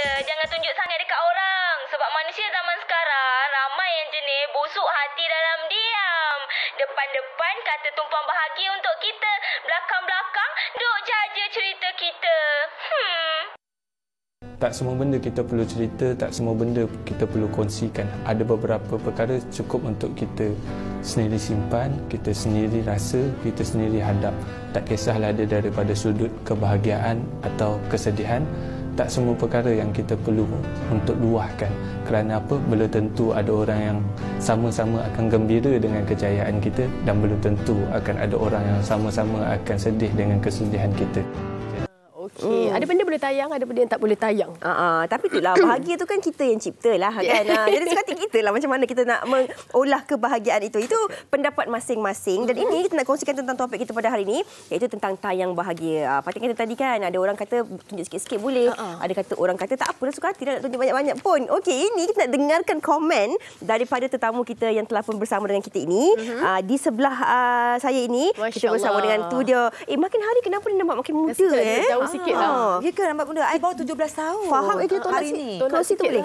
je. Jangan tunjuk sangat dekat orang. Sebab manusia zaman sekarang ramai yang jenis busuk hati dalam diam. Depan-depan kata tumpang bahagia untuk kita. Belakang-belakang duk jaja cerita kita. Tak semua benda kita perlu cerita, tak semua benda kita perlu kongsikan. Ada beberapa perkara cukup untuk kita sendiri simpan, kita sendiri rasa, kita sendiri hadap. Tak kisahlah dia daripada sudut kebahagiaan atau kesedihan, tak semua perkara yang kita perlu untuk luahkan. Kerana apa? Belum tentu ada orang yang sama-sama akan gembira dengan kejayaan kita dan belum tentu akan ada orang yang sama-sama akan sedih dengan kesedihan kita. Okey, ada benda boleh tayang, ada benda yang tak boleh tayang. Tapi itulah bahagia tu kan kita yang cipta lah kan. Jadi suka hati kita lah macam mana kita nak mengolah kebahagiaan itu. Itu pendapat masing-masing dan ini kita nak kongsikan tentang topik kita pada hari ini iaitu tentang tayang bahagia. Patut kita tadi kan ada orang kata tunjuk sikit-sikit boleh. Ada kata orang kata tak apa suka hati dah nak tunjuk banyak-banyak pun. Okey, ini kita nak dengarkan komen daripada tetamu kita yang telah pun bersama dengan kita ini. Di sebelah saya ini kita bersama dengan tu dia. Makin hari kenapa dia nampak makin muda Jauh sikit lah. Ya ke nampak muda? I baru 17 tahun. Faham kita tolak hari ni. Tolak situ boleh.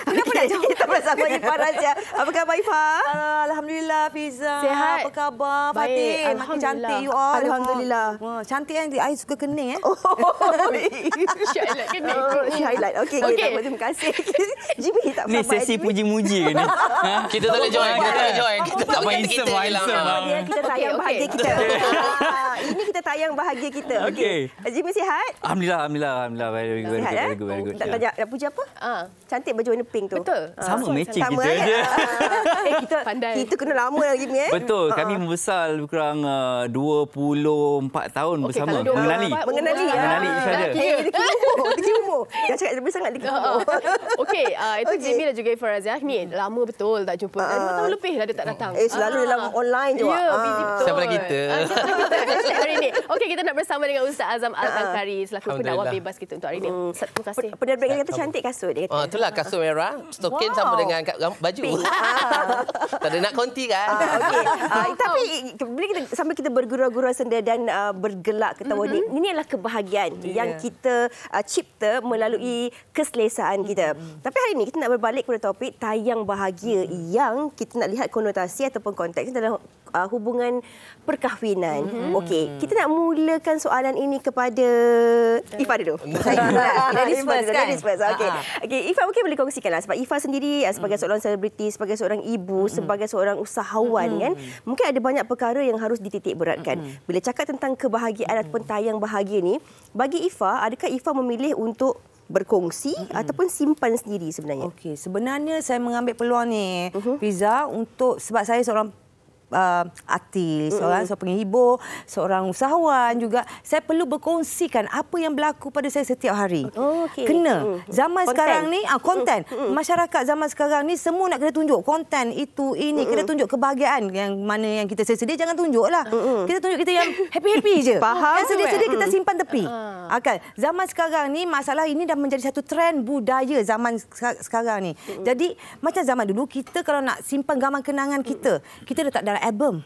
Kenapa nak jauh kita bersama Ifa Razia? Apa khabar Ifa? Alhamdulillah Fiza. Sihat? Apa khabar Baik, Fatih? Makin cantik you all. Alhamdulillah. Wah, cantik kan? I suka kening Highlight kena. Highlight. Okey, terima kasih. Jimmy tak Ni sesi puji-muji ni. Kita tak boleh join, kita tak boleh join. Kita tak boleh kita hilang. Kita tayang bahagia kita. Ini kita tayang bahagia kita. Okey. Jimmy sihat? Alhamdulillah. Very good. Tak tanya nak puji apa? Cantik baju warna pink tu. Betul. Sama matching Sama kita je. Kita Pandai. kita kena lama lagi Jimmy Betul. Kami membesar lebih kurang 24 tahun bersama. kalau Mengenali. Mengenali each other. Dikira umur. Jangan cakap lebih sangat dikira umur. Okey, itu Jamie dan juga Ifa Razia. Ni lama betul tak jumpa. 5 tahun lebih dah dia tak datang. Selalu dalam online je. Ya, busy betul. Siapa lagi kita? Hari ini. Okey, kita nak bersama dengan Ustaz Azam Al-Tangkari selaku pendakwah bebas kita untuk hari ini. Ustaz, terima kasih. Penerbit kata cantik kasut dia kata. Itulah kasut merah. Stokin sama dengan baju. Tak ada nak konti kan? Okey. Tapi bila kita sampai kita bergurau-gurau senda dan bergelak ketawa ini adalah kebahagiaan yang kita cipta melalui keselesaan kita. Tapi hari ini kita nak berbalik kepada topik tayang bahagia yang kita nak lihat konotasi ataupun konteksnya dalam hubungan perkahwinan. Okey, kita nak mulakan soalan ini kepada Ifa dulu. Ladies first. Okey, Ifa mungkin boleh kongsikanlah sebab Ifa sendiri sebagai seorang selebriti, sebagai seorang ibu, sebagai seorang usahawan kan, mungkin ada banyak perkara yang harus dititik beratkan. Bila cakap tentang kebahagiaan ataupun tayang bahagia ni, bagi Ifa, adakah Ifa memilih untuk berkongsi ataupun simpan sendiri sebenarnya? Okey, sebenarnya saya mengambil peluang ni Fiza untuk sebab saya seorang artis, seorang penghibur, seorang usahawan juga. Saya perlu berkongsikan apa yang berlaku pada saya setiap hari. Kena. Zaman sekarang ni, konten. Masyarakat zaman sekarang ni semua nak kena tunjuk konten itu, ini. Kena tunjuk kebahagiaan. Yang mana yang kita sedia, jangan tunjuklah. Kita tunjuk kita yang happy-happy je. Faham? Yang sedia-sedia kita simpan tepi. Kan? Zaman sekarang ni, masalah ini dah menjadi satu trend budaya zaman sekarang ni. Jadi, macam zaman dulu, kita kalau nak simpan gambar kenangan kita, kita letak dalam album.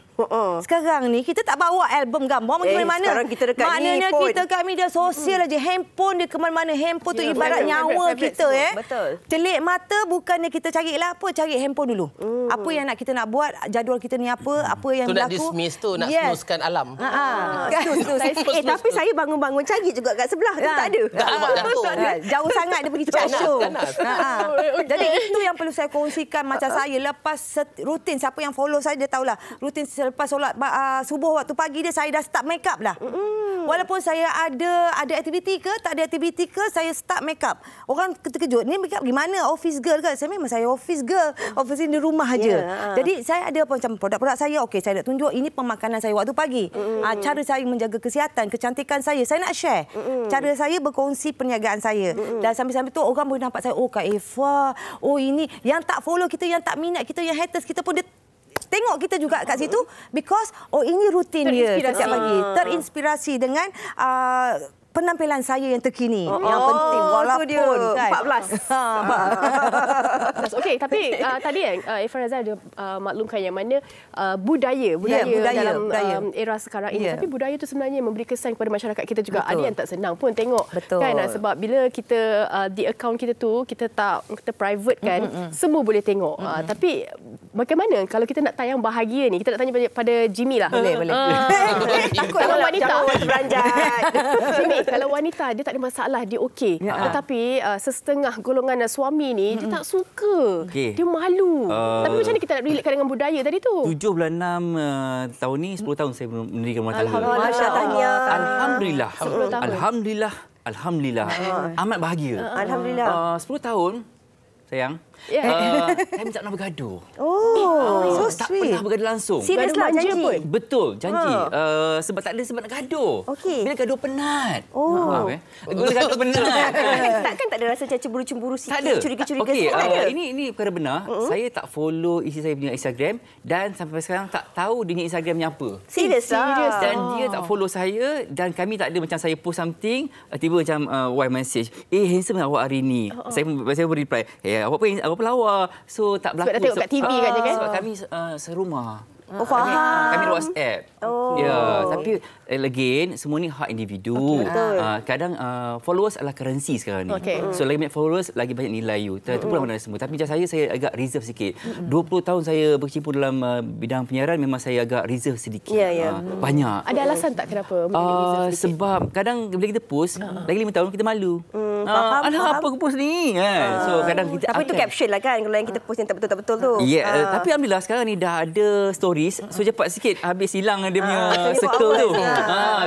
Sekarang ni kita tak bawa album gambar pergi mana-mana. Sekarang kita dekat maknanya kita kat media sosial aja. Handphone dia ke mana-mana. Handphone tu ibarat nyawa kita Betul. Telik mata bukannya kita carilah apa, cari handphone dulu. Apa yang kita nak buat, jadual kita ni apa yang tu berlaku. Nak dismiss tu, nak snoozekan alam. Tapi saya bangun-bangun cari juga kat sebelah tu tak ada. Jauh sangat dia pergi chat show. Jadi itu yang perlu saya kongsikan macam saya lepas rutin, siapa yang follow saya dia tahulah rutin selepas solat subuh waktu pagi dia saya dah start make up dah. Walaupun saya ada aktiviti ke tak ada aktiviti ke saya start make up. Orang terkejut, ni make up gimana? Office girl ke? Saya memang saya office girl. Office di rumah aja. Jadi saya ada macam produk-produk saya. Okey, saya nak tunjuk ini pemakanan saya waktu pagi. Cara saya menjaga kesihatan, kecantikan saya nak share. Cara saya berkongsi perniagaan saya. Dan sambil-sambil tu orang boleh nampak saya, oh Kak Eva, oh ini yang tak follow kita, yang tak minat kita, yang haters kita pun dia tengok kita juga kat situ because ini rutin dia setiap pagi. Terinspirasi dengan penampilan saya yang terkini. Yang penting walaupun kan 14. Okey, tapi tadi kan Irfan Razak ada maklumkan yang mana budaya dalam era sekarang ini. Tapi budaya itu sebenarnya memberi kesan kepada masyarakat kita juga. Ada yang tak senang pun tengok. Kan, sebab bila kita di akaun kita tu, kita private kan, semua boleh tengok. Tapi bagaimana kalau kita nak tayang bahagia ni? Kita nak tanya pada Jimmy lah. Boleh. Takut kalau wanita beranjat. Jimmy, kalau wanita dia tak ada masalah, dia okey. Tetapi setengah golongan suami ni dia tak suka. Dia malu. Tapi macam mana kita nak relatekan dengan budaya tadi tu? 7 bulan 6 tahun ni 10 tahun saya mendirikan rumah tangga. Alhamdulillah. Amat bahagia. Alhamdulillah. 10 tahun sayang. Saya tak pernah bergaduh. so tak sweet. pernah bergaduh langsung. Serius lah, janji. Betul, janji. Sebab tak ada sebab nak gaduh. Bila gaduh penat. Bila gaduh penat. Takkan tak ada rasa macam cemburu-cemburu sikit, tak ada. curiga-curiga Okey, sikit? Tak ada. ini perkara benar. Saya tak follow isteri saya punya Instagram dan sampai sekarang tak tahu dia punya Instagramnya apa. Serius lah. Dan dia tak follow saya dan kami tak ada macam saya post something, tiba macam wife message, handsome awak hari ni. Saya beri reply, apa lawa. So tak berlaku. Sebab dah tengok kat TV kan? Sebab kami serumah. Faham. Kami WhatsApp. Tapi again, semua ni hak individu. Kadang followers adalah currency sekarang ni. So lagi banyak followers, lagi banyak nilai you. Itu pun mana semua. Tapi macam saya agak reserve sikit. 20 tahun saya berkecimpung dalam bidang penyiaran, memang saya agak reserve sedikit. Banyak. Ada alasan tak kenapa? Sebab kadang bila kita post, lagi 5 tahun kita malu. Apa aku post ni? So kadang kita Tapi itu caption lah kan, kalau yang kita post yang tak betul-betul tu. Tapi alhamdulillah sekarang ni dah ada stories. So cepat sikit habis hilang dia punya circle tu.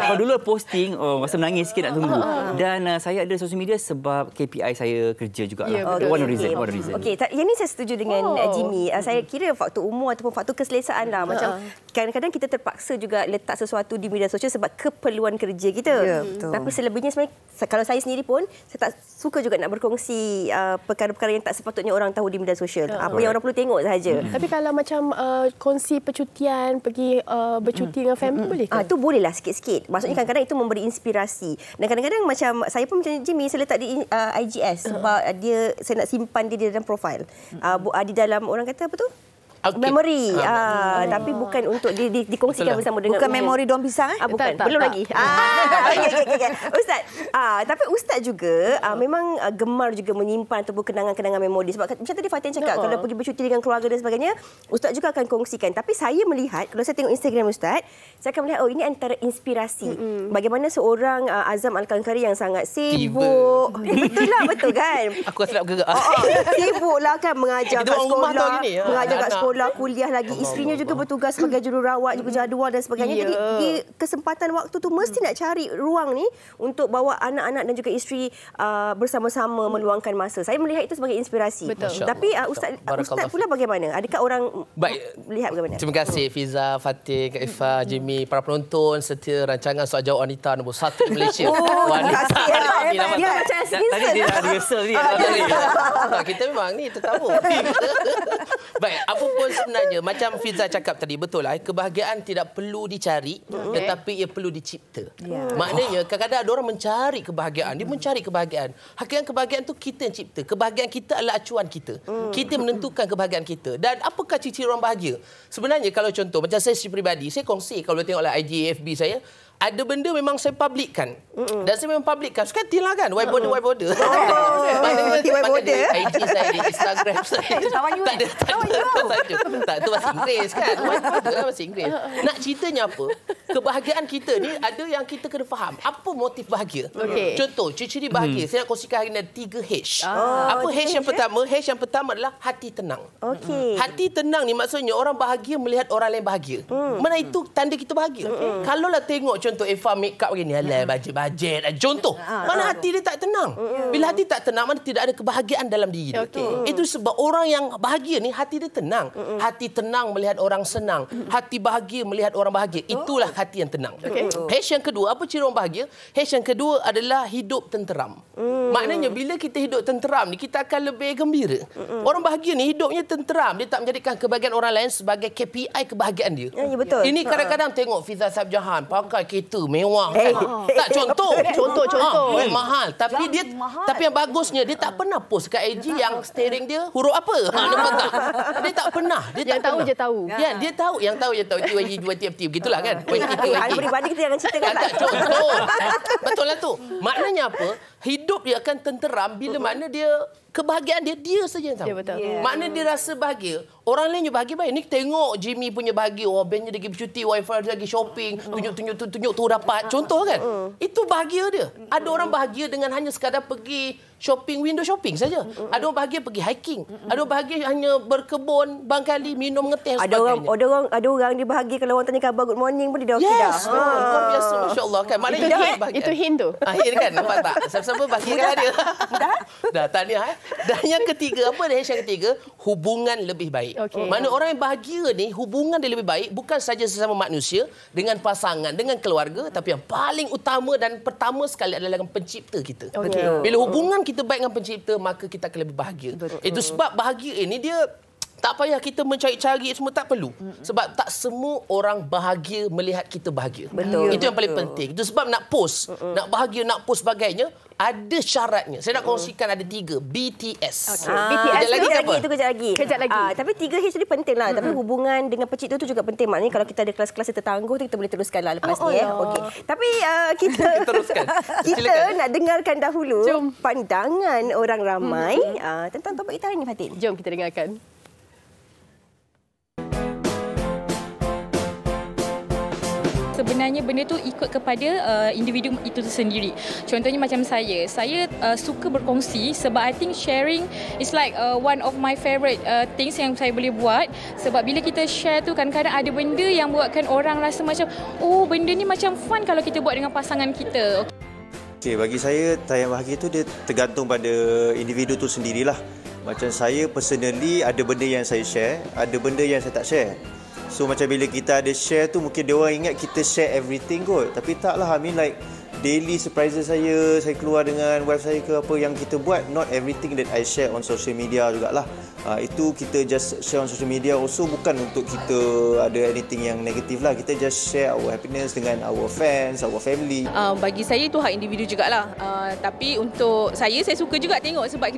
Kalau dulu posting masa menangis sikit nak tunggu. Dan saya ada social media sebab KPI saya kerja jugalah. One reason. Okey, yang ni saya setuju dengan Jimmy. Saya kira faktor umur ataupun faktor keselesaan lah. Macam kadang-kadang kita terpaksa juga letak sesuatu di media sosial sebab keperluan kerja kita. Tapi selebihnya sebenarnya kalau saya sendiri pun saya tak suka juga nak berkongsi perkara-perkara yang tak sepatutnya orang tahu di media sosial. Apa yang orang perlu tengok sahaja. Tapi kalau macam kongsi percutian, pergi bercuti dengan family boleh ke? Itu bolehlah sikit-sikit. Maksudnya kadang-kadang itu memberi inspirasi. Dan kadang-kadang macam saya pun macam Jimmy, saya letak di IGS sebab saya nak simpan dia di dalam profil. Di dalam orang kata apa tu? Memory. Tapi bukan untuk dikongsikan bersama dengan bukan memori daun pisang bukan. Belum lagi. Okay. Ustaz. Tapi Ustaz juga memang gemar juga menyimpan ataupun kenangan-kenangan memori. Sebab macam tadi Fatin cakap, kalau pergi bercuti dengan keluarga dan sebagainya, Ustaz juga akan kongsikan. Tapi saya melihat, kalau saya tengok Instagram Ustaz, saya akan melihat ini antara inspirasi. Bagaimana seorang Azam Al-Kankari yang sangat sibuk. Betul kan? Aku rasa nak bergerak. Sibuklah kan mengajar kat sekolah. Mengajar kat sekolah, kuliah lagi. Isterinya juga bertugas sebagai jururawat, juga jadual dan sebagainya. Jadi di kesempatan waktu tu mesti nak cari ruang ni untuk bawa anak-anak dan juga isteri bersama-sama meluangkan masa. Saya melihat itu sebagai inspirasi. Tapi Ustaz pula bagaimana? Adakah orang lihat bagaimana? Terima kasih Fiza, Fatih, Kak Ifah, Jimmy, para penonton setia rancangan Soal Jawab Wanita nombor 1 di Malaysia. Wanita. Dia macam Tadi dia dah rehearsal ni. Kita memang ni tetamu. Baik, apa pun sebenarnya macam Fiza cakap tadi, betul lah, kebahagiaan tidak perlu dicari tetapi ia perlu dicipta. Maknanya kadang-kadang ada orang mencari kebahagiaan, dia mencari kebahagiaan. Hakikat kebahagiaan tu kita yang cipta. Kebahagiaan kita adalah acuan kita. Kita menentukan kebahagiaan kita. Dan apakah ciri-ciri orang bahagia? Sebenarnya kalau contoh macam saya peribadi, saya kongsi kalau tengoklah IG FB saya, ada benda memang saya publikkan. Dan saya memang publikkan. Suka hati lah kan. Why border. IG saya, di Instagram saya. Tak, itu bahasa Inggeris kan. Why border lah bahasa Inggeris. Nak ceritanya apa? Kebahagiaan kita ni ada yang kita kena faham. Apa motif bahagia? Contoh, ciri-ciri bahagia. Saya nak kongsikan hari ni ada 3H. Apa H yang pertama? H yang pertama adalah hati tenang. Hati tenang ni maksudnya orang bahagia melihat orang lain bahagia. Mana itu tanda kita bahagia. Kalaulah tengok contoh Eva make up begini, alah bajet. Contoh, mana hati dia tak tenang. Bila hati tak tenang, mana tidak ada kebahagiaan dalam diri dia. Itu sebab orang yang bahagia ni hati dia tenang. Hati tenang melihat orang senang. Hati bahagia melihat orang bahagia. Itulah hati yang tenang. H yang kedua, apa ciri orang bahagia? H yang kedua adalah hidup tenteram. Maknanya bila kita hidup tenteram ni, kita akan lebih gembira. Orang bahagia ni hidupnya tenteram. Dia tak menjadikan kebahagiaan orang lain sebagai KPI kebahagiaan dia. Ya, betul. Ini kadang-kadang tengok Fiza Sabjahan pakai kereta mewah kan. Tak contoh. Duit mahal. Tapi dia mahal. Tapi yang bagusnya dia tak pernah post kat IG yang steering dia huruf apa. Nampak tak? Dia tak pernah. Dia tahu je tahu. Ya, dia tahu. Yang tahu je tahu. TYT begitulah kan. Hal peribadi kita jangan ceritakan. Tak contoh. Betul lah tu. Maknanya apa? Hidup dia akan tenteram bila mana dia kebahagiaan dia saja yang tahu. Ya, betul. Makna dia rasa bahagia. Orang lain juga bahagia baik. Ni tengok Jimmy punya bahagia. Oh, bandnya dia pergi bercuti, wifi dia lagi shopping, tunjuk tu dapat. Contoh kan? Itu bahagia dia. Ada orang bahagia dengan hanya sekadar pergi shopping, window shopping saja. Ada orang bahagia pergi hiking. Ada orang bahagia hanya berkebun, barangkali minum ngeteh sebagainya. Ada orang dia bahagia kalau orang tanya khabar good morning pun dia dah okey dah. Yes, luar biasa, masya-Allah kan. Maknanya itu hint tu. Hint kan, nampak tak? Siapa-siapa bahagia kan dia. Dah tahniah. Dan yang ketiga, apa dia yang ketiga? Hubungan lebih baik. Mana orang yang bahagia ni, hubungan dia lebih baik bukan saja sesama manusia, dengan pasangan, dengan keluarga, tapi yang paling utama dan pertama sekali adalah dengan pencipta kita. Bila hubungan kita baik dengan pencipta, maka kita akan lebih bahagia. Itu sebab bahagia ini dia tak payah kita mencari-cari semua, tak perlu. Sebab tak semua orang bahagia melihat kita bahagia. Itu yang paling penting. Itu sebab nak post, nak bahagia, nak post sebagainya, ada syaratnya. Saya nak kongsikan ada 3. BTS. BTS kejap lagi. Tapi 3H ni penting lah. Tapi hubungan dengan pencipta tu juga penting. Maknanya kalau kita ada kelas-kelas yang tertangguh, kita boleh teruskan lah lepas ni. Tapi kita nak dengarkan dahulu pandangan orang ramai tentang topik kita hari ni, Fatin. Jom kita dengarkan. Sebenarnya benda tu ikut kepada individu itu sendiri. Contohnya macam saya suka berkongsi sebab I think sharing is like one of my favorite things yang saya boleh buat. Sebab bila kita share tu kadang-kadang ada benda yang buatkan orang rasa macam, oh benda ni macam fun kalau kita buat dengan pasangan kita. Okay, bagi saya tayang bahagia tu dia tergantung pada individu tu sendirilah. Macam saya personally ada benda yang saya share, ada benda yang saya tak share. So macam bila kita ada share tu mungkin dia orang ingat kita share everything kot. Tapi taklah, I mean like daily surprises saya keluar dengan wife saya ke apa yang kita buat, not everything that I share on social media jugalah. Itu kita just share on social media also bukan untuk kita ada anything yang negatif lah. Kita just share our happiness dengan our fans, our family. Bagi saya itu hak individu jugalah. Tapi untuk saya suka juga tengok sebab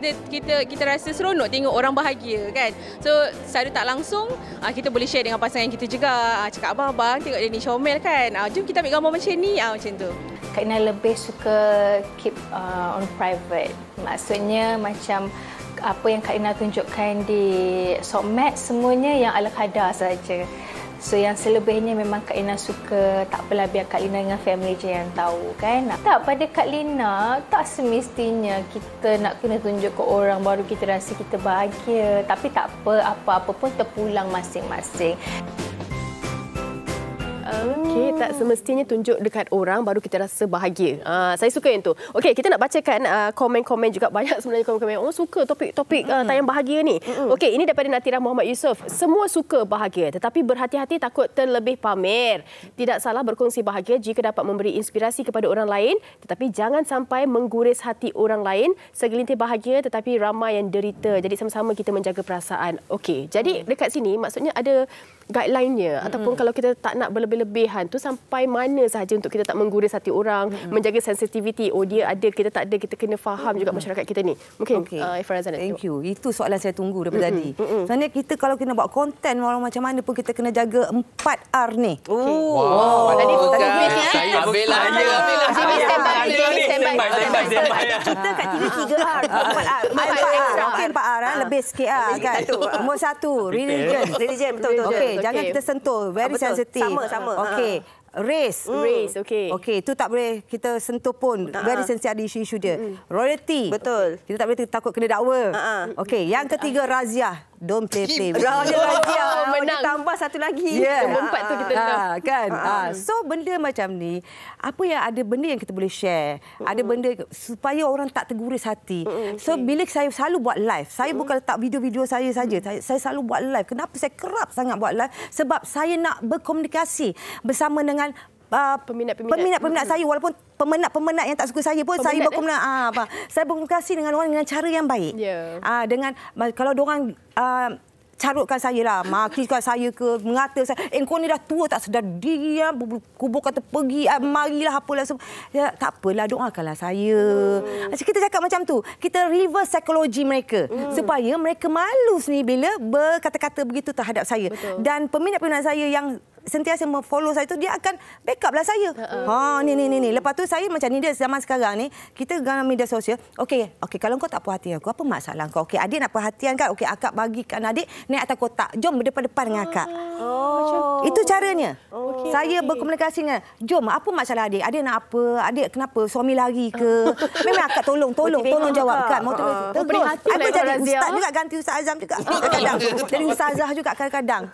kita rasa seronok tengok orang bahagia kan. So secara tak langsung kita boleh share dengan pasangan kita juga. Cakap abang tengok dia ni comel kan. Jom kita ambil gambar macam ni. Macam tu. Kak Ina lebih suka keep on private. Maksudnya macam apa yang Kak Ina tunjukkan di Sokmed semuanya yang ala kadar saja. So yang selebihnya memang Kak Lina suka, tak apalah biar Kak Lina dengan family je yang tahu kan. Tak, pada Kak Lina tak semestinya kita nak kena tunjuk ke orang baru kita rasa kita bahagia. Tapi tak apa-apa pun terpulang masing-masing. Okey, tak semestinya tunjuk dekat orang baru kita rasa bahagia. Saya suka yang tu. Okey, kita nak bacakan komen-komen juga. Banyak sebenarnya komen-komen. Oh, suka topik tayang bahagia ni. Okey, ini daripada Natira Muhammad Yusof. Semua suka bahagia, tetapi berhati-hati takut terlebih pamer. Tidak salah berkongsi bahagia jika dapat memberi inspirasi kepada orang lain, tetapi jangan sampai mengguris hati orang lain. Segelintir bahagia tetapi ramai yang derita. Jadi sama-sama kita menjaga perasaan. Okey, jadi dekat sini maksudnya ada guideline-nya ataupun kalau kita tak nak berlebih-lebihan tu sampai mana sahaja untuk kita tak mengguris hati orang, menjaga sensitivity. Oh, dia ada, kita tak ada, kita kena faham juga masyarakat kita ni. Mungkin Ifah Razan nak thank you. Itu soalan saya tunggu daripada tadi. Sebenarnya kita kalau kena buat konten walau macam mana pun kita kena jaga 4R ni. Tadi saya ambillah kita kat TV 3R, 4R. 4R. Okey, 4R lebih sikit kan. Nombor 1, religion. Betul. Okey, jangan kita sentuh, very sensitive. Sama. Okey. Race, okey, itu tak boleh kita sentuh pun. Very sensitif ada isu-isu dia. Royalty, betul. Kita tak boleh takut kena dakwa. Okey, yang ketiga razia. Don't play. Razia menang. Tambah satu lagi. Nombor 4 tu kita kan. So benda macam ni, apa yang ada benda yang kita boleh share, ada benda supaya orang tak terguris hati. So bila saya selalu buat live, saya bukan letak video-video saya saja. Saya selalu buat live. Kenapa saya kerap sangat buat live? Sebab saya nak berkomunikasi bersama dengan peminat-peminat saya, walaupun peminat-peminat yang tak suka saya pun saya berkomunikasi dengan orang dengan cara yang baik. Dengan kalau diorang carutkan saya lah, makikan saya ke, mengata saya, kau ni dah tua tak sedar diri, kubur kata pergi, marilah apalah semua. Tak apalah, doakanlah saya. Kita cakap macam tu, kita reverse psikologi mereka supaya mereka malu sendiri bila berkata-kata begitu terhadap saya. Dan peminat-peminat saya yang sentiasa follow saya tu, dia akan backup lah saya. Ni. Lepas tu saya macam ni, dia zaman sekarang ni, kita dalam media sosial, okey, kalau kau tak puas hati aku, apa masalah kau? Okey, adik nak perhatian kan? Okey, akak bagikan adik naik atas kotak. Jom berdepan-depan dengan akak. Itu caranya. Saya berkomunikasi dengan, jom, apa masalah adik? Adik nak apa? Adik kenapa? Suami lari ke? Memang akak tolong jawab kan. Terus. Apa jadi ustaz juga, ganti Ustaz Azam juga. Kadang-kadang. Jadi ustazah juga kadang-kadang.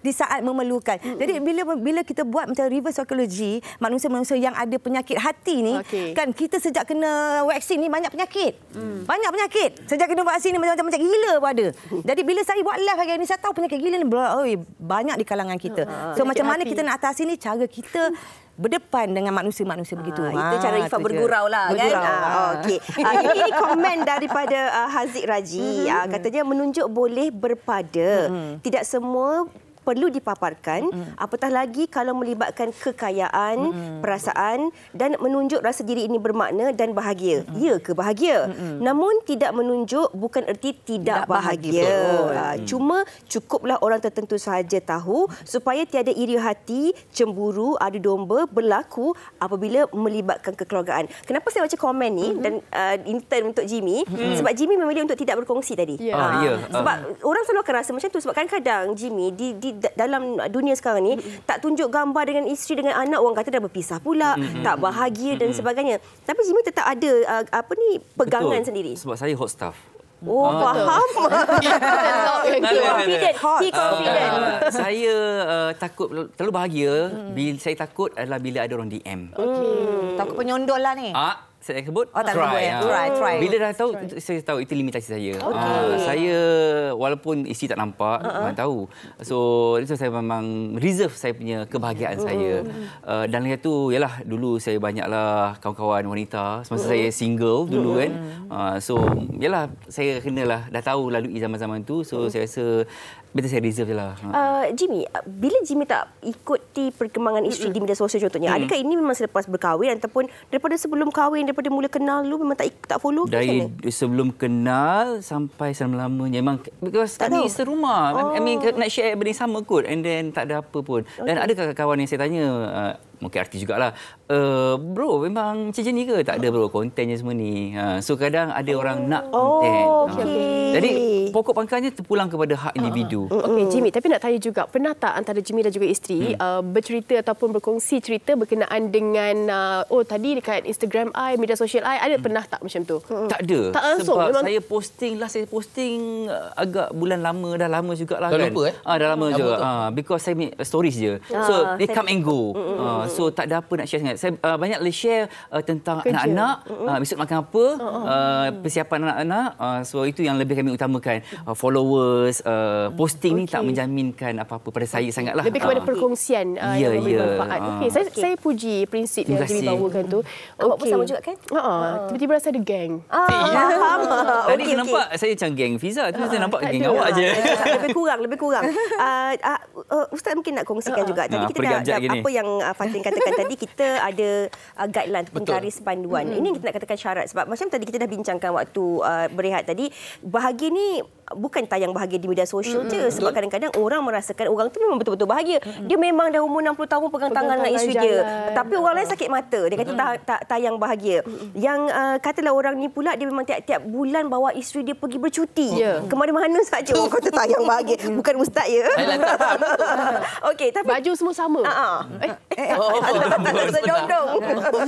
Di saat memerlukan. Jadi bila kita buat macam reverse psychology, manusia-manusia yang ada penyakit hati ni, kan kita sejak kena vaksin ni banyak penyakit. Banyak penyakit. Sejak kena vaksin ni macam-macam gila pun ada. Jadi bila saya buat live hari ni, saya tahu penyakit gila ni banyak di kalangan kita. So macam mana kita nak atasi ni, cara kita berdepan dengan manusia-manusia begitu. Itu cara Ifah bergurau lah kan. Okey. Ini komen daripada Haziq Raji. Katanya menunjuk boleh berpada. Tidak semua perlu dipaparkan, apatah lagi kalau melibatkan kekayaan, perasaan dan menunjuk rasa diri ini bermakna dan bahagia. Ya ke bahagia? Namun tidak menunjuk bukan erti tidak bahagia. Cuma cukuplah orang tertentu sahaja tahu supaya tiada iri hati, cemburu, adu domba berlaku apabila melibatkan kekeluargaan. Kenapa saya baca komen ni dan intern untuk Jimmy? Sebab Jimmy memilih untuk tidak berkongsi tadi. Sebab orang selalu akan rasa macam tu, sebab kadang-kadang Jimmy dalam dunia sekarang ni tak tunjuk gambar dengan isteri dengan anak, orang kata dah berpisah pula, tak bahagia dan sebagainya. Tapi Jimmy tetap ada pegangan sendiri. Sebab saya hot stuff. Faham. Confident. Saya takut terlalu bahagia. Bila saya takut adalah bila ada orang DM. Takut penyondol lah ni. Saya sebut try. Bila dah tahu, saya tahu itu limitasi saya. Saya walaupun isteri tak nampak, orang tahu. So itu saya memang reserve saya punya kebahagiaan saya. Dan lagi tu ialah dulu saya banyaklah kawan-kawan wanita semasa saya single dulu kan. So ialah saya kenalah dah tahu lalui zaman-zaman tu. So saya rasa betul saya reserve je lah. Jimmy, bila Jimmy tak ikuti perkembangan isteri di media sosial contohnya, adakah ini memang selepas berkahwin ataupun daripada sebelum kahwin, daripada mula kenal dulu memang tak follow? Dari sebelum kenal sampai selama-lamanya memang because kami serumah. I mean nak share benda sama kot and then tak ada apa pun. Dan ada kawan-kawan yang saya tanya, mungkin artis jugalah, bro memang macam ni ke? Tak ada bro, kontennya semua ni. So kadang ada orang nak konten. Jadi pokok pangkalnya terpulang kepada hak individu. Okey Jimmy, tapi nak tanya juga, pernah tak antara Jimmy dan juga isteri bercerita ataupun berkongsi cerita berkenaan dengan tadi dekat Instagram media sosial ada pernah tak macam tu? Tak ada. Tak langsung, sebab memang... saya posting agak bulan lama, dah lama jugalah kan. Dah lupa dah lama juga. Because saya make stories je. So they come and go. So tak ada apa nak share sangat. Saya banyak share tentang anak-anak, besok makan apa, persiapan anak-anak. So itu yang lebih kami utamakan. Followers, posting ni tak menjaminkan apa-apa pada saya sangatlah. Lebih kepada perkongsian yang memberi manfaat. Saya puji prinsip yang Jimmy bawakan tu. Awak pun sama juga kan? Tiba-tiba rasa ada geng. Faham. Tadi nampak saya macam geng Fiza. Saya nampak geng awak je. Lebih kurang. Ustaz mungkin nak kongsikan juga. Tadi kita dah apa yang Fatin katakan tadi, kita ada guideline ataupun garis panduan. Ini yang kita nak katakan syarat. Sebab macam tadi kita dah bincangkan waktu berehat tadi, bahagia ni bukan tayang bahagia di media sosial je. Sebab kadang-kadang orang merasakan orang tu memang betul-betul bahagia. Dia memang dah umur 60 tahun pegang tangan dengan isteri dia. Tapi orang lain sakit mata. Dia kata tayang bahagia. Yang katalah orang ni pula, dia memang tiap-tiap bulan bawa isteri dia pergi bercuti. Ke mana-mana saja. Orang kata tayang bahagia. Bukan ustaz ya. Okey, tapi baju semua sama.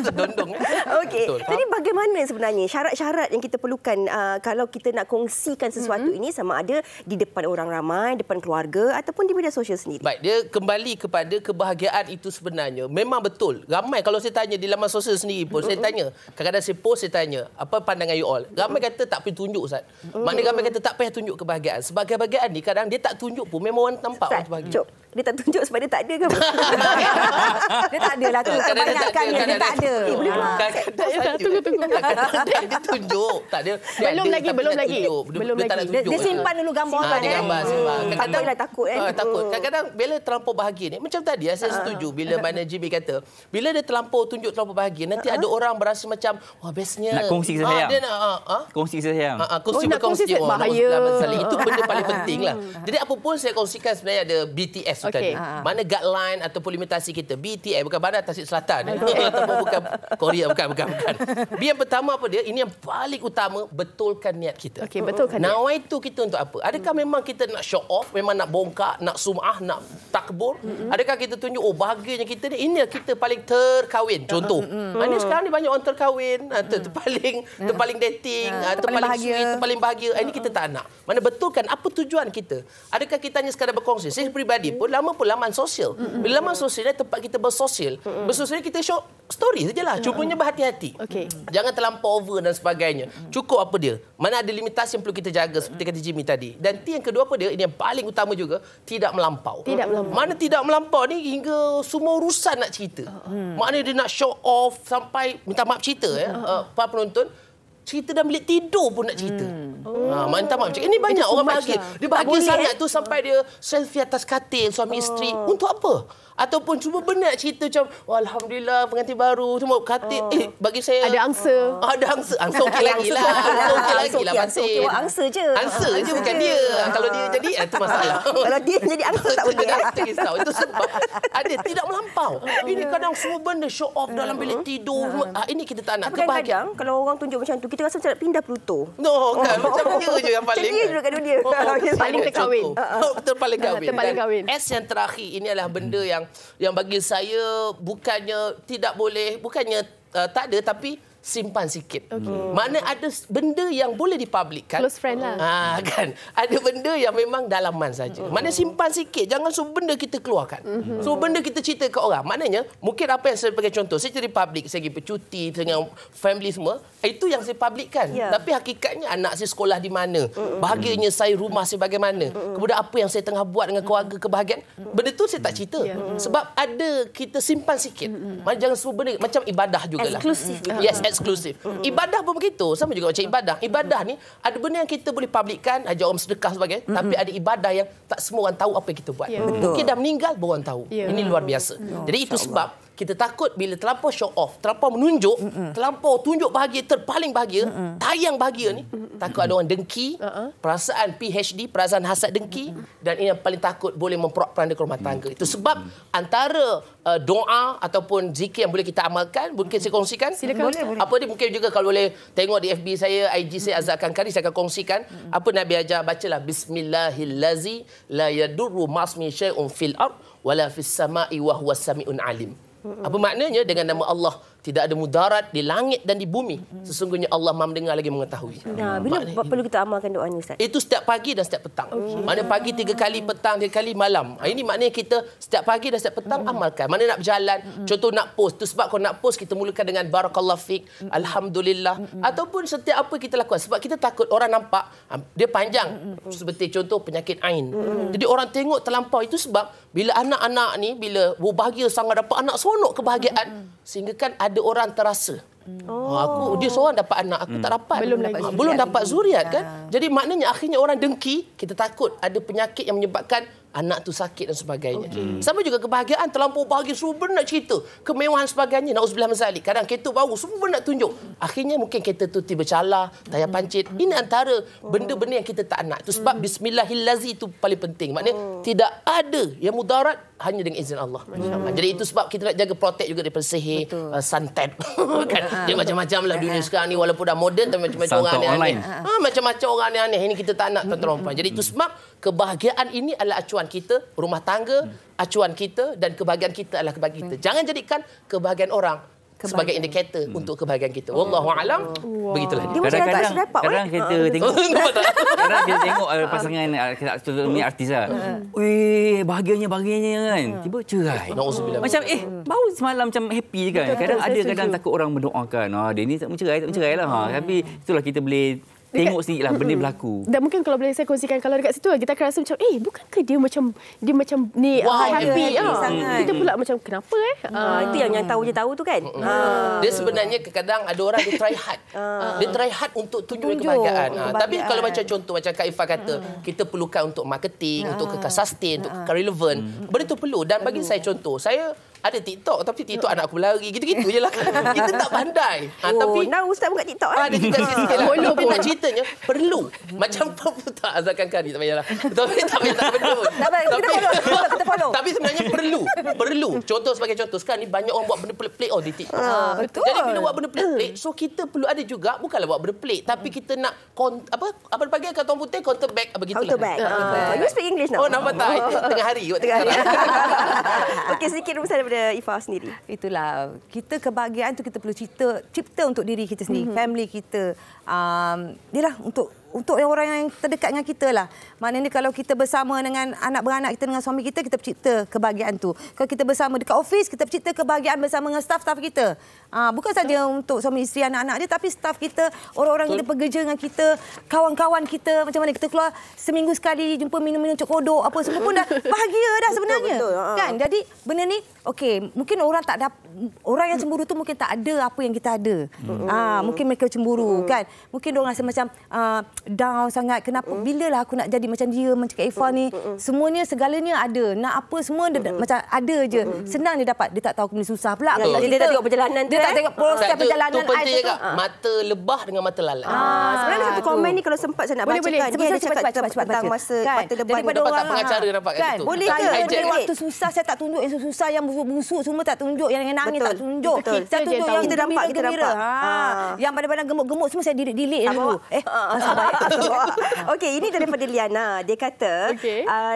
Sedondong. Okey. Jadi bagaimana sebenarnya syarat-syarat yang kita perlukan kalau kita nak kongsikan sesuatu ini ni sama ada di depan orang ramai, depan keluarga ataupun di media sosial sendiri. Baik, dia kembali kepada kebahagiaan itu sebenarnya. Memang betul. Ramai kalau saya tanya di laman sosial sendiri pun, saya tanya. Kadang-kadang saya post, saya tanya, apa pandangan you all? Ramai kata tak payah tunjuk, Ustaz. Maknanya ramai kata tak payah tunjuk kebahagiaan. Sebab kebahagiaan ni kadang dia tak tunjuk pun. Memang orang nampak orang bahagia. Dia tak tunjuk sebab dia tak ada kan? Dia tak ada lah tu. Kebanyakan dia tak ada. Kadang-kadang dia tunjuk. Tak ada. Belum lagi. Dia simpan dulu gambar kan. Dia gambar simpan. Kadang-kadang takut Takut. Kadang-kadang bila terlampau bahagia ni, macam tadi saya setuju bila mana Jimmy kata, bila dia terlampau tunjuk terlampau bahagia, nanti ada orang berasa macam wah bestnya. Nak kongsi kisah sayang. Dia nak kongsi kisah sayang. Kongsi bahaya. Itu benda paling penting lah. Jadi apa pun saya kongsikan sebenarnya ada BTS tadi. Mana guideline ataupun limitasi kita. BTS bukan Bandar Tasik Selatan. Ataupun bukan Korea, bukan. Yang pertama apa dia? Ini yang paling utama, betulkan niat kita. Okey, betulkan niat. Nawaitu kita untuk apa? Adakah memang kita nak show off, memang nak bongkar, nak sum'ah, nak takbur? Adakah kita tunjuk bahagianya kita ni? Ini kita paling terkahwin. Contoh. Mana sekarang ni banyak orang terkahwin, terpaling dating, terpaling sweet, terpaling bahagia. Ini kita tak nak. Mana betulkan apa tujuan kita? Adakah kita hanya sekadar berkongsi? Saya pribadi pun lama pun laman sosial. Bila laman sosial tempat kita bersosial. Bersosial kita show story sajalah. Cumanya berhati-hati. Jangan terlampau over dan sebagainya. Cukup apa dia? Mana ada limitasi yang perlu kita jaga seperti kata Jimmy tadi. Dan yang kedua apa dia? Ini yang paling utama juga, tidak melampau. Mana tidak melampau ni hingga semua urusan nak cerita. Maknanya dia nak show off sampai minta maaf cerita para penonton. Cerita dalam bilik tidur pun nak cerita. Minta maaf. Ini banyak orang bahagia. Dia bahagia sangat tu sampai dia selfie atas katil suami isteri. Untuk apa? Ataupun cuba benar cerita macam alhamdulillah pengantin baru semua katil bagi saya ada angsa. Angsa okey lagi lah. Angsa je bukan dia. Kalau dia jadi itu masalah. Kalau dia jadi angsa tak boleh. Itu sebab ada tidak melampau. Ini kadang semua benda show off dalam bilik tidur. Ini kita tak nak. Kadang-kadang kalau orang tunjuk macam tu kita rasa macam nak pindah Pluto. Kan macam dia je yang paling. Dia duduk kat dunia. Paling terkahwin. Terpaling kahwin. S yang terakhir ini adalah benda yang bagi saya bukannya tidak boleh, bukannya tak ada, tapi simpan sikit. Makna ada benda yang boleh dipublikkan. Close friend lah. Kan. Ada benda yang memang dalaman saja. Makna simpan sikit. Jangan semua benda kita keluarkan. Semua benda kita cerita ke orang. Maknanya, mungkin apa yang saya pakai contoh, saya jadi public, saya pergi bercuti dengan family semua, itu yang saya publikkan. Tapi hakikatnya anak saya sekolah di mana, bahagianya saya rumah saya bagaimana, kemudian apa yang saya tengah buat dengan keluarga kebahagiaan, benda tu saya tak cerita. Sebab ada kita simpan sikit. Jangan semua benda, macam ibadah jugalah. Eksklusif. Yes, eksklusif. Ibadah pun begitu. Sama juga macam ibadah. Ibadah ni ada benda yang kita boleh publikkan, ajak orang sedekah sebagainya, tapi ada ibadah yang tak semua orang tahu apa yang kita buat. Mungkin dah meninggal baru orang tahu. Ini luar biasa. Jadi itu sebab kita takut bila terlampau show off, terlampau menunjuk, terlampau tunjuk bahagia, terpaling bahagia, tayang bahagia ni, takut ada orang dengki, perasaan PHD, perasaan hasad dengki, dan ini yang paling takut boleh memperak-peranda ke rumah tangga. Itu sebab antara doa ataupun zikir yang boleh kita amalkan, mungkin saya kongsikan. Silakan. Apa dia mungkin juga kalau boleh tengok di FB saya, IG saya Azhar Kari, saya akan kongsikan. Apa Nabi ajar, bacalah Bismillahillazi la yadurru ma'asmi syai'un fil ard wala fis sama'i wa huwas sami'un alim. Apa maknanya? Dengan nama Allah tidak ada mudarat di langit dan di bumi. Sesungguhnya Allah Maha mendengar lagi mengetahui. Bila perlu kita amalkan doa ni, Ustaz? Itu setiap pagi dan setiap petang. Mana pagi 3 kali, petang 3 kali, malam. Ini maknanya kita setiap pagi dan setiap petang amalkan. Mana nak berjalan, contoh nak post. Itu sebab kalau nak post kita mulakan dengan barakallahu fik, alhamdulillah, ataupun setiap apa kita lakukan. Sebab kita takut orang nampak dia panjang. Seperti contoh penyakit ain. Jadi orang tengok terlampau. Itu sebab bila anak-anak ni bila bahagia sangat dapat anak, seronok kebahagiaan, sehingga kan ada orang terasa dia seorang dapat anak, aku tak dapat. Belum dapat zuriat kan. Jadi maknanya akhirnya orang dengki. Kita takut ada penyakit yang menyebabkan anak tu sakit dan sebagainya. Sama juga kebahagiaan, terlampau bahagia, semua benda nak cerita, kemewahan sebagainya, na'udzubillah min zalik. Kadang kereta baru, semua benda nak tunjuk. Akhirnya mungkin kereta tu tiba calar, tayar pancit. Ini antara benda-benda yang kita tak nak. Itu sebab Bismillahillazi itu paling penting. Maknanya tidak ada yang mudarat hanya dengan izin Allah. Jadi itu sebab kita nak jaga protect juga daripada sihir, santet. Kan? Dia macam-macam lah dunia sekarang ni, walaupun dah moden tapi macam-macam orang aneh-aneh. Macam-macam orang aneh-aneh. Ini kita tak nak, tuan-tuan. Jadi itu sebab kebahagiaan ini adalah acuan kita, rumah tangga, acuan kita, dan kebahagiaan kita adalah kebahagiaan kita. Jangan jadikan kebahagiaan orang sebagai indikator untuk kebahagiaan kita. Wallahu alam. Begitulah. Kadang-kadang kita tengok kadang kita tengok pasangan ni artis lah. Weh, bahagianya kan. Tiba cerai. Macam baru semalam macam happy je kan. Kadang takut orang mendoakan. Dia ni tak mencerai lah. Tapi itulah kita boleh tengok sendiri lah benda berlaku. Dan mungkin kalau boleh saya kongsikan, kalau dekat situ kita akan rasa macam bukankah dia macam ni happy sangat. Kita pula macam kenapa itu yang tahu je tahu tu kan. Dia sebenarnya kadang ada orang dia try hard. Dia try hard untuk tunjuk kebahagiaan. Tapi kalau macam contoh macam Kak Ifah kata, kita perlukan untuk marketing, untuk kekal sustain, untuk kekal relevan. Benda tu perlu. Dan bagi saya contoh, saya ada TikTok tapi TikTok anak aku berlari gitu-gitu je lah. Kita tak pandai. Tapi Ustaz buka TikTok ada juga sikit lah. Tapi nak ceritanya perlu. Macam tak azalkan kali tak payahlah. Tak payah. Kita follow. Tapi sebenarnya perlu. Contoh sebagai contoh sekarang ni banyak orang buat benda pelik-pelik di TikTok. Betul. Jadi bila buat benda pelik-pelik, so kita perlu ada juga bukanlah buat benda pelik tapi kita nak apa dipanggil kata orang putih counter back begitulah. Counter back. You speak English now. Oh nampak tak? Tengah hari. Okey, sedikit urusan daripada Ifah sendiri. Itulah, kita kebahagiaan tu kita perlu cipta untuk diri kita sendiri, family kita. Inilah untuk orang yang terdekat dengan kita lah. Maknanya kalau kita bersama dengan anak beranak kita, dengan suami kita pencipta kebahagiaan tu. Kalau kita bersama dekat office, kita pencipta kebahagiaan bersama dengan staff kita. Bukan saja untuk suami isteri, anak-anak dia, tapi staff kita, orang-orang kita pekerja dengan kita, kawan-kawan kita, macam mana kita keluar seminggu sekali, jumpa minum-minum cok kodok, apa semua pun dah bahagia dah sebenarnya. Betul. Kan? Jadi benda ni, okey, mungkin orang yang cemburu tu mungkin tak ada apa yang kita ada. Mungkin mereka cemburu, kan? Mungkin orang rasa macam down sangat. Kenapa? Bilalah aku nak jadi macam dia, macam Kak Ifah ni. Semuanya, segalanya ada. Nak apa semua dia macam ada je. Senang dia dapat. Dia tak tahu benda susah pula. Dia tak tengok perjalanan tu. Dia tak tengok proses perjalanan. Itu penting juga. Mata lebah dengan mata lalat. Sebenarnya satu komen ni kalau sempat saya nak bacakan. Dia cakap tentang mata lebah. Daripada dapat pengacara nampak kat situ. Boleh ke? Waktu susah saya tak tunjuk yang susah, yang busuk-busuk semua tak tunjuk, yang nangis tak tunjuk. Saya tunjuk yang kita nampak. Yang badan-badan gemuk-gemuk semua saya delete dulu. Okey, ini daripada Liana. Dia kata,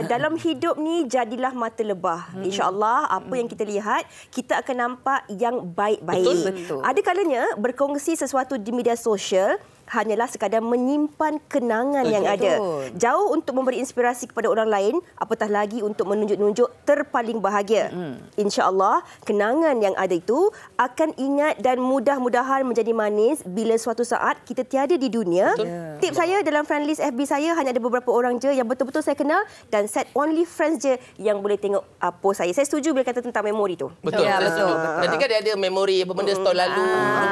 dalam hidup ni jadilah mata lebah. InsyaAllah, apa yang kita lihat, kita akan nampak yang baik-baik. Betul. Ada kalanya berkongsi sesuatu di media sosial hanyalah sekadar menyimpan kenangan yang ada. Jauh untuk memberi inspirasi kepada orang lain, apatah lagi untuk menunjuk-nunjuk terpaling bahagia. InsyaAllah, kenangan yang ada itu akan ingat dan mudah-mudahan menjadi manis bila suatu saat kita tiada di dunia. Tip saya dalam friend list FB saya hanya ada beberapa orang je yang betul-betul saya kenal dan set only friends je yang boleh tengok post saya. Saya setuju bila kata tentang memori tu. Betul. Betul. Nanti kan dia ada memori apa benda setahun lalu,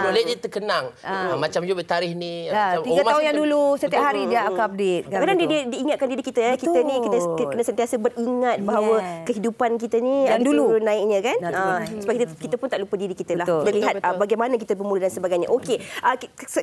boleh dia terkenang. Macam juga tarikh ni. 3 tahun yang dulu setiap hari dia akan update. Kadang-kadang dia diingatkan diri kita. Kita ni kena sentiasa beringat bahawa kehidupan kita ni ada dulu naiknya kan. Supaya kita pun tak lupa diri kita lah. Melihat bagaimana kita bermula dan sebagainya. Okey,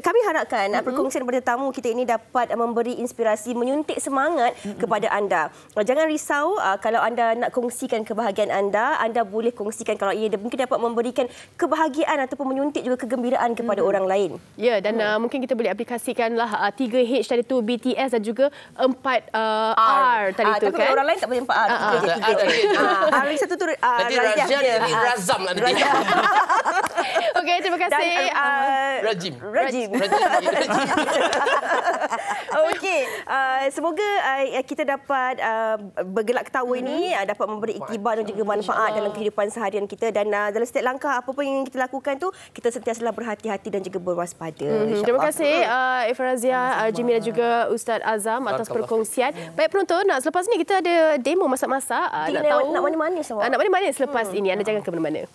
kami harapkan perkongsian daripada tamu kita ini dapat memberi inspirasi, menyuntik semangat kepada anda. Jangan risau kalau anda nak kongsikan kebahagiaan anda boleh kongsikan kalau ia mungkin dapat memberikan kebahagiaan ataupun menyuntik juga kegembiraan kepada orang lain. Ya, dan mungkin kita boleh aplikasikanlah 3H tadi tu, BTS dan juga 4R tadi tu kan. Tapi orang lain tak boleh 4R. R satu tu nanti Razia jadi Razam lah nanti. Okey, terima kasih. Rajim. Okey, semoga kita dapat bergelak ketawa ini dapat memberi iktibar dan juga manfaat dalam kehidupan seharian kita, dan dalam setiap langkah apa pun yang kita lakukan tu kita sentiasalah berhati-hati dan juga berwaspada. Terima kasih Ifah Razia, Jimmy dan juga Ustaz Azam atas perkongsian. Baik penonton, selepas ni kita ada demo masak-masak. Nak mana-mana semua. Nak mana-mana selepas ini. Anda jangan ke mana-mana.